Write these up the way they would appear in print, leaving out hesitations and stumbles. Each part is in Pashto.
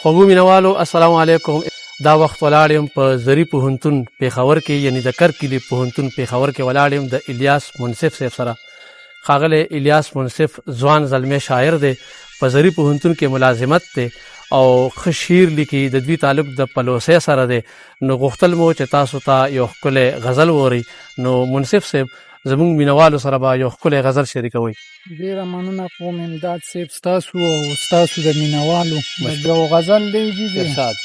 خوږو مینوالو السلام علیکم. دا وخت ولاړ یم په زری پوهنتون پېښور کې، یعنی د کرکلي پوهنتون پېښور کې ولاړ یم د الیاس منصف صاحب سره. ښاغلی الیاس منصف ځوان زلمی شاعر دی، په زری پوهنتون کې ملازمت دی او ښه شعر لیکي. د دوی تعلق د پلوسی سره دی. نو غوښتل مو چې تاسو ته یو ښکلی غزل وورئ. نو منصف صاحب زموږ مینوالو سره به یو ښکلی غزل شریکوئ. ډېره مننه کوم امداد صاحب ستاسو او ستاسو د مینوالو. یو غزل دی ارشاد.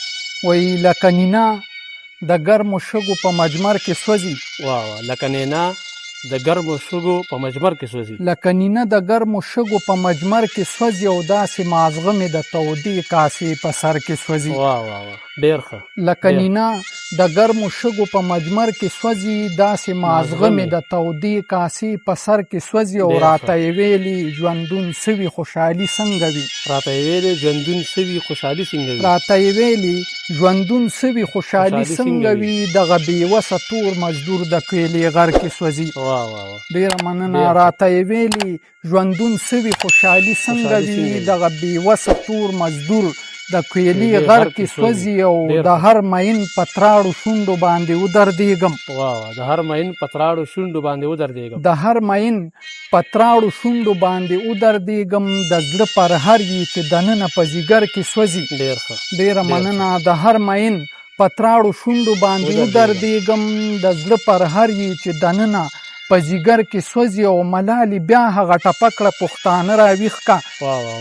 وایي لکه نینا د ګرمو شګو په مجمر کې سوځي. واه لکه نینا د ګرمو شګو په مجمر کې سوځي. لکه نینا د ګرمو شګو په مجمر کې سوځي او داسې مازغه مې د تودې کاسې په سر کې سوځي. واه واه واه ډېر ښه. لکه نینا د ګرمو شګو په مجمر کې سوځي، داسې مازغه مې د تودې کاسې په سر کې سوځي او راته یې ویلي ژوندون سوي خوشحالي څنګه وي. راته یې ویلي ژوندون سوي خوشحالي څنګه وي. راته یې ویلي ژوندون سوي خوشحالي څنګه وي، دغه بېوسه تور مزدور د کویلې غر کې سوځي. ډېره مننه. راته یې ویلي ژوندون سوي خوشحالي څنګه وي، دغه بېوسه تور مزدور د کویلې غر کې سوځي او د هر مین په تراړو شونډو باندې ودردېږم. د هر مین په تراړو شونډو باندې ودردېږم. د هر مین په تراړو شونډو باندې ودردېږم، د زړه پرهر یې چې دننه په ځیګر کې سوځي. ډېر ښه. ډېره مننه. د هر مین په تراړو شونډو باندې ودردېږم، د زړه پرهر یې چې دننه په ځیګر کې سوځي او ملالې بیا هغه ټپه کړه پښتانه راویښ کا.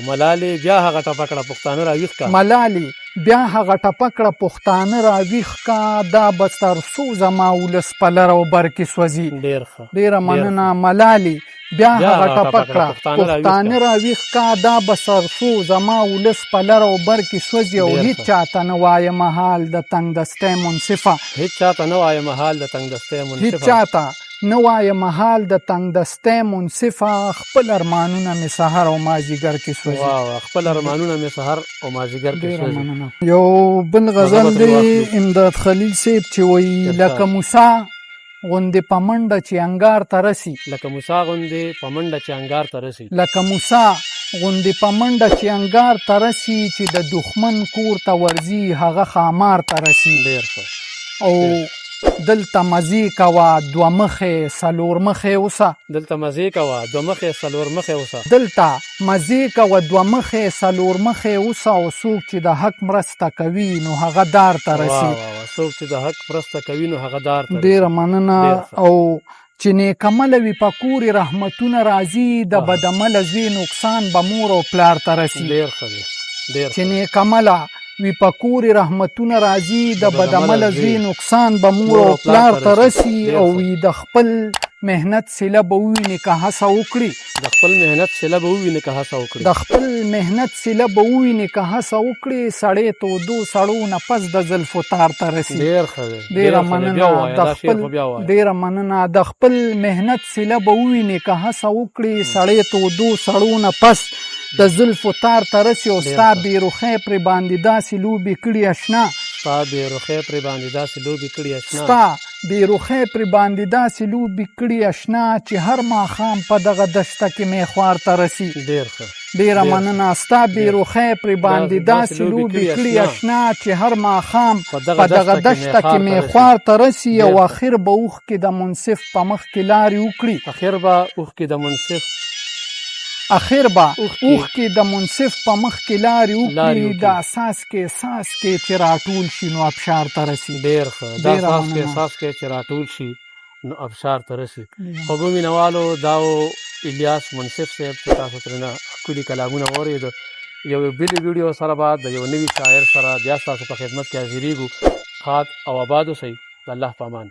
ملالې بیا هغه ټپه کړه پښتانه راویښ کا. ملالې بیا هغه ټپه کړه پښتانه راویښ کا، دا به تر څو زما ولس په لر او بر کې سوځي. ډېر ښه. ډېره مننه. ملالې بیا هغه ټپه کړه پښتانه راویښ کا، دا به تر څو زما ولس په لر او بر کې سوځي او هېڅ چاته نه وایم حال د تنګ دستی منصفه. هېڅ چاته نه وایم حال د تنګ دستی منصفه. هېڅ چاته نه وایم حال د تنګ دستی منصفه، خپل ارمانونه مې سهار او مازدیګر کې سوځي. خپل ارمانونه مې سهار او مازدیګر کې سوځي. یو بل غزل دی امداد خلیل صاحب چې وایي لکه موسی غوندې په منډه چې انګار ته رسي. لکه موسی غوندې په منډه چې انګار ته رسي. لکه موسی غوندې په منډه چې انګار ته رسي، چې د دښمن کور ته ورځي هغه خامار ته رسي. ډېر ښه. او دلته مزې کوه دوه مخې څلور مخې اوسه. دلته مزې کوه دوه مخې څلور مخې اوسه. دلته مزې کوه دوه مخې څلور مخې اوسه، او څوک چې د حق مرسته کوي نو هغه دار ته رسي. څوک چې د حق مرسته کوي نو هغه دار ته رسي. ډېره مننه. او چې نیکمله وي په کور رحمتونه راځي، د بدعمله زوی نقصان به مور او پلار ته رسي. ډېر ښه دی. چې نیکمله وی په کور رحمتونه راځي، د بدعمله زوی نقصان به مور او پلار ته رسي. او وی د خپل مهنت صله به وویني که هڅه وکړي. د خپل مهنت صله به وویني که هڅه وکړي. د خپل مهنت صله به وویني که هڅه وکړي، سړی تودو سړو نه پس د زلفو تار ته رسي. ډېر ښه دی. ډېره مننه. ډېره مننه. د خپل مهنت صله به وویني که هڅه وکړي، سړی تودو سړو نه پس د زلفو تار ته رسي. او ستا بېرخۍ پرې باندې داسې لوبې کړي اشنا. ستا بېرخۍ پرې باندې داسې لوبې کړي اشنا. ستا بېرخۍ پرې باندې داسې لوبې کړي اشنا، چې هر ماښام په دغه دشته کې مې خوار ته رسي. ډېر ښه. ډېره مننه. ستا بېرخۍ پرې باندې داسې لوبې کړي اشنا، چې هر ماښام په دغه دشته کې مې خوار ته رسي. او اخر به اوښکې د منصف په مخ کې لارې وکړي. اخر به اوښکې د منصف په مخ کې لارې وکړي، د اساس کې احساس کې چې راټول شي نو ابشار ته رسي. ډېر ښه. د اساس کې احساس کې چې راټول شي نو ابشار ته رسي. خوږو مینوالو دا و الیاس منصف صاحب چې تاسو ترېنه ښکلي کلامونه واورېد. یو بلې ویډیو سره به د یو نوي شاعر سره بیا ستاسو په خدمت کې حاضرېږو. ښاد او آباد اوسئ. د الله په امان.